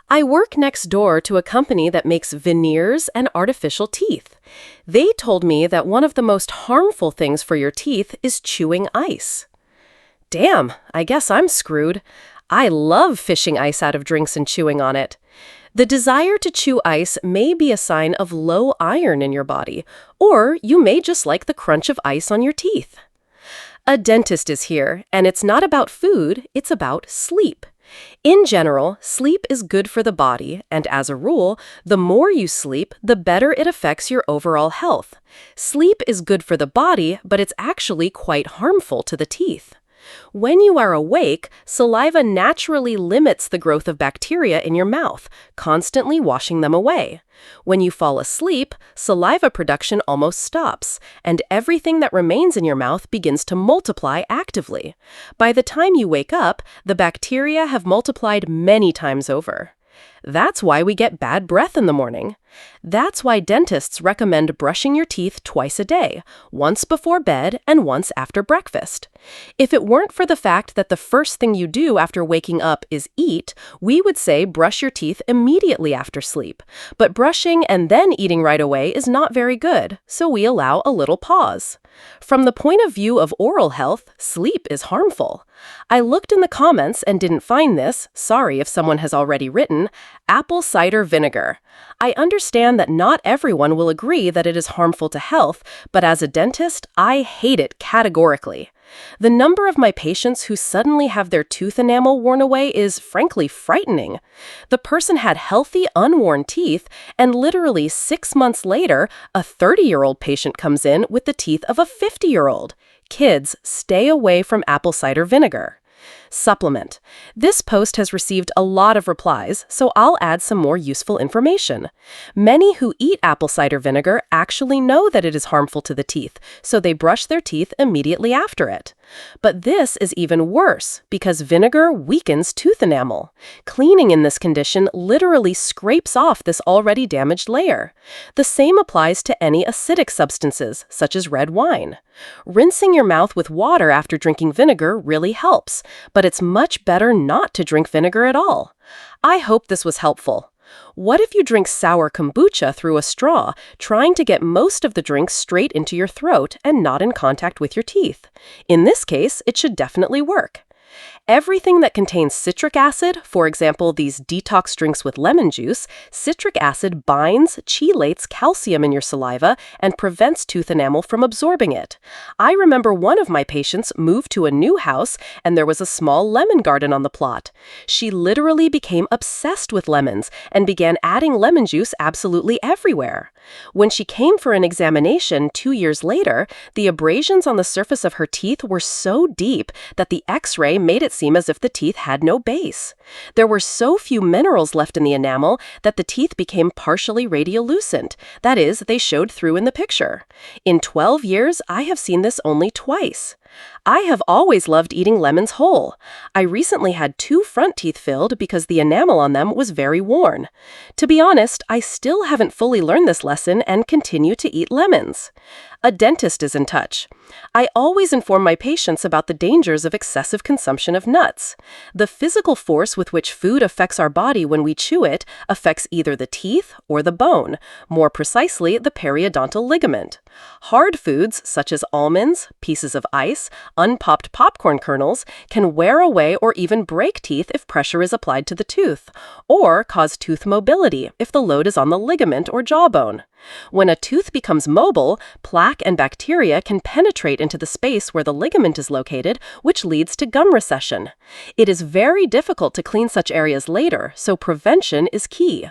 I work next door to a company that makes veneers and artificial teeth. They told me that one of the most harmful things for your teeth is chewing ice. Damn, I guess I'm screwed. I love fishing ice out of drinks and chewing on it. The desire to chew ice may be a sign of low iron in your body, or you may just like the crunch of ice on your teeth. A dentist is here, and it's not about food, it's about sleep. In general, sleep is good for the body, and as a rule, the more you sleep, the better it affects your overall health. Sleep is good for the body, but it's actually quite harmful to the teeth. When you are awake, saliva naturally limits the growth of bacteria in your mouth, constantly washing them away. When you fall asleep, saliva production almost stops, and everything that remains in your mouth begins to multiply actively. By the time you wake up, the bacteria have multiplied many times over. That's why we get bad breath in the morning. That's why dentists recommend brushing your teeth twice a day, once before bed and once after breakfast. If it weren't for the fact that the first thing you do after waking up is eat, we would say brush your teeth immediately after sleep. But brushing and then eating right away is not very good, so we allow a little pause. From the point of view of oral health, sleep is harmful. I looked in the comments and didn't find this, sorry if someone has already written, apple cider vinegar. I understand that not everyone will agree that it is harmful to health, but as a dentist, I hate it categorically. The number of my patients who suddenly have their tooth enamel worn away is frankly frightening. The person had healthy, unworn teeth, and literally 6 months later, a 30-year-old patient comes in with the teeth of a 50-year-old. Kids, stay away from apple cider vinegar. Supplement. This post has received a lot of replies, so I'll add some more useful information. Many who eat apple cider vinegar actually know that it is harmful to the teeth, so they brush their teeth immediately after it. But this is even worse, because vinegar weakens tooth enamel. Cleaning in this condition literally scrapes off this already damaged layer. The same applies to any acidic substances, such as red wine. Rinsing your mouth with water after drinking vinegar really helps, but it's much better not to drink vinegar at all. I hope this was helpful. What if you drink sour kombucha through a straw, trying to get most of the drink straight into your throat and not in contact with your teeth? In this case, it should definitely work. Everything that contains citric acid, for example, these detox drinks with lemon juice, citric acid binds, chelates calcium in your saliva and prevents tooth enamel from absorbing it. I remember one of my patients moved to a new house and there was a small lemon garden on the plot. She literally became obsessed with lemons and began adding lemon juice absolutely everywhere. When she came for an examination 2 years later, the abrasions on the surface of her teeth were so deep that the X-ray made it seem as if the teeth had no base. There were so few minerals left in the enamel that the teeth became partially radiolucent. That is, they showed through in the picture. In 12 years, I have seen this only twice. I have always loved eating lemons whole. I recently had 2 front teeth filled because the enamel on them was very worn. To be honest, I still haven't fully learned this lesson and continue to eat lemons. A dentist is in touch. I always inform my patients about the dangers of excessive consumption of nuts. The physical force with which food affects our body when we chew it affects either the teeth or the bone, more precisely the periodontal ligament. Hard foods, such as almonds, pieces of ice, unpopped popcorn kernels, can wear away or even break teeth if pressure is applied to the tooth, or cause tooth mobility if the load is on the ligament or jawbone. When a tooth becomes mobile, plaque and bacteria can penetrate into the space where the ligament is located, which leads to gum recession. It is very difficult to clean such areas later, so prevention is key.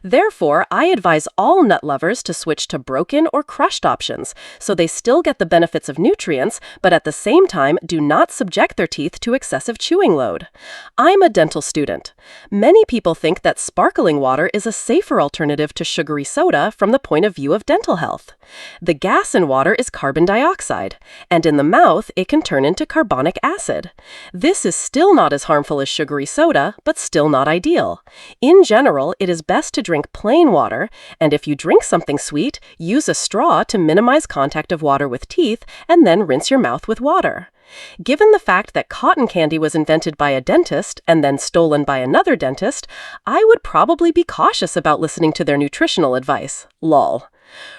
Therefore, I advise all nut lovers to switch to broken or crushed options, so they still get the benefits of nutrients, but at the same time do not subject their teeth to excessive chewing load. I'm a dental student. Many people think that sparkling water is a safer alternative to sugary soda from the point of view of dental health. The gas in water is carbon dioxide, and in the mouth it can turn into carbonic acid. This is still not as harmful as sugary soda, but still not ideal. In general, it is best best to drink plain water, and if you drink something sweet, use a straw to minimize contact of water with teeth and then rinse your mouth with water. Given the fact that cotton candy was invented by a dentist and then stolen by another dentist, I would probably be cautious about listening to their nutritional advice. Lol.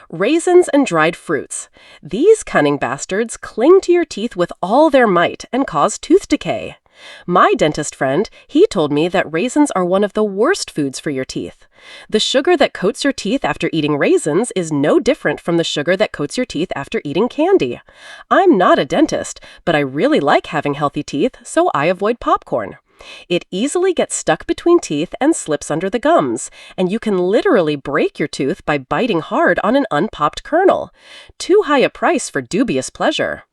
Raisins and dried fruits. These cunning bastards cling to your teeth with all their might and cause tooth decay. My dentist friend, he told me that raisins are one of the worst foods for your teeth. The sugar that coats your teeth after eating raisins is no different from the sugar that coats your teeth after eating candy. I'm not a dentist, but I really like having healthy teeth, so I avoid popcorn. It easily gets stuck between teeth and slips under the gums, and you can literally break your tooth by biting hard on an unpopped kernel. Too high a price for dubious pleasure.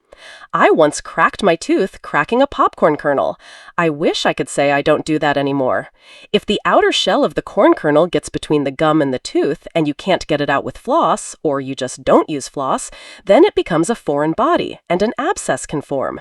I once cracked my tooth cracking a popcorn kernel. I wish I could say I don't do that anymore. If the outer shell of the corn kernel gets between the gum and the tooth and you can't get it out with floss, or you just don't use floss, then it becomes a foreign body and an abscess can form.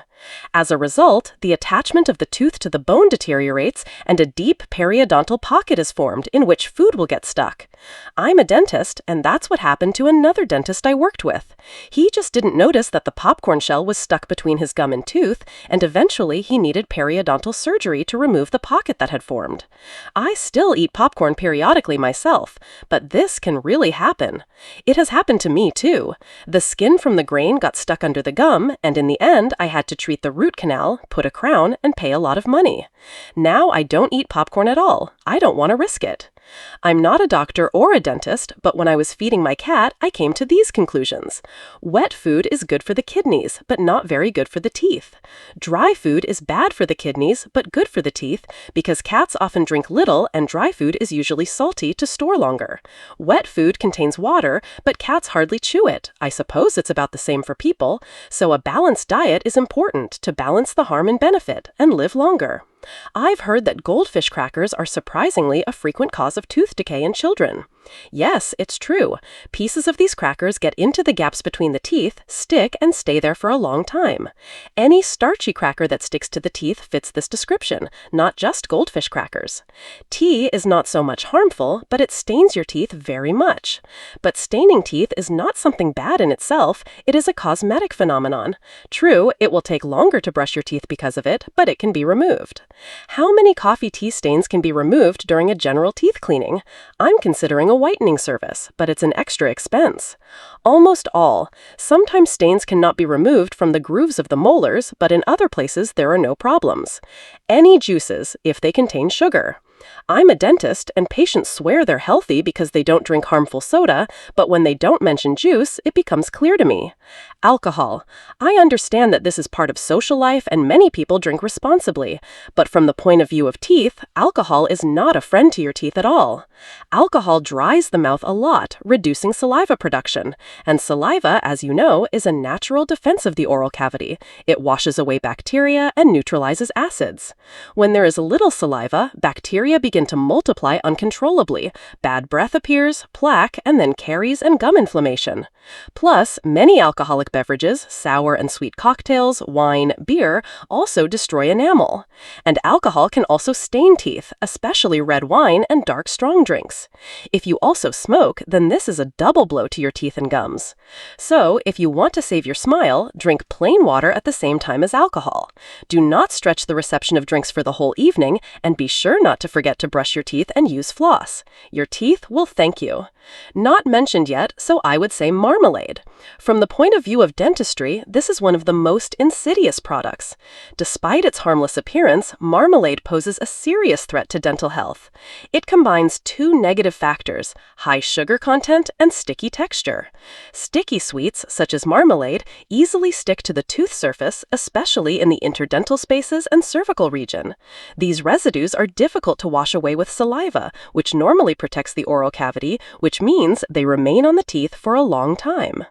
As a result, the attachment of the tooth to the bone deteriorates and a deep periodontal pocket is formed in which food will get stuck. I'm a dentist, and that's what happened to another dentist I worked with. He just didn't notice that the popcorn shell was stuck between his gum and tooth, and eventually he needed periodontal surgery to remove the pocket that had formed. I still eat popcorn periodically myself, but this can really happen. It has happened to me too. The skin from the grain got stuck under the gum, and in the end I had to treat the root canal, put a crown, and pay a lot of money. Now I don't eat popcorn at all. I don't want to risk it. I'm not a doctor or a dentist, but when I was feeding my cat, I came to these conclusions. Wet food is good for the kidneys, but not very good for the teeth. Dry food is bad for the kidneys, but good for the teeth, because cats often drink little and dry food is usually salty to store longer. Wet food contains water, but cats hardly chew it. I suppose it's about the same for people, so a balanced diet is important to balance the harm and benefit and live longer. I've heard that goldfish crackers are surprisingly a frequent cause of tooth decay in children. Yes, it's true. Pieces of these crackers get into the gaps between the teeth, stick, and stay there for a long time. Any starchy cracker that sticks to the teeth fits this description, not just goldfish crackers. Tea is not so much harmful, but it stains your teeth very much. But staining teeth is not something bad in itself, it is a cosmetic phenomenon. True, it will take longer to brush your teeth because of it, but it can be removed. How many coffee tea stains can be removed during a general teeth cleaning? I'm considering a whitening service, but it's an extra expense. Almost all. Sometimes stains cannot be removed from the grooves of the molars, but in other places there are no problems. Any juices, if they contain sugar. I'm a dentist, and patients swear they're healthy because they don't drink harmful soda, but when they don't mention juice, it becomes clear to me. Alcohol. I understand that this is part of social life and many people drink responsibly, but from the point of view of teeth, alcohol is not a friend to your teeth at all. Alcohol dries the mouth a lot, reducing saliva production, and saliva, as you know, is a natural defense of the oral cavity. It washes away bacteria and neutralizes acids. When there is little saliva, bacteria begin to multiply uncontrollably. Bad breath appears, plaque, and then caries and gum inflammation. Plus, many alcoholic beverages, sour and sweet cocktails, wine, beer, also destroy enamel. And alcohol can also stain teeth, especially red wine and dark strong drinks. If you also smoke, then this is a double blow to your teeth and gums. So, if you want to save your smile, drink plain water at the same time as alcohol. Do not stretch the reception of drinks for the whole evening, and be sure not to forget to brush your teeth and use floss. Your teeth will thank you. Not mentioned yet, so I would say marmalade. From the point of view of dentistry, this is one of the most insidious products. Despite its harmless appearance, marmalade poses a serious threat to dental health. It combines two negative factors, high sugar content and sticky texture. Sticky sweets, such as marmalade, easily stick to the tooth surface, especially in the interdental spaces and cervical region. These residues are difficult to wash away with saliva, which normally protects the oral cavity, which means they remain on the teeth for a long time.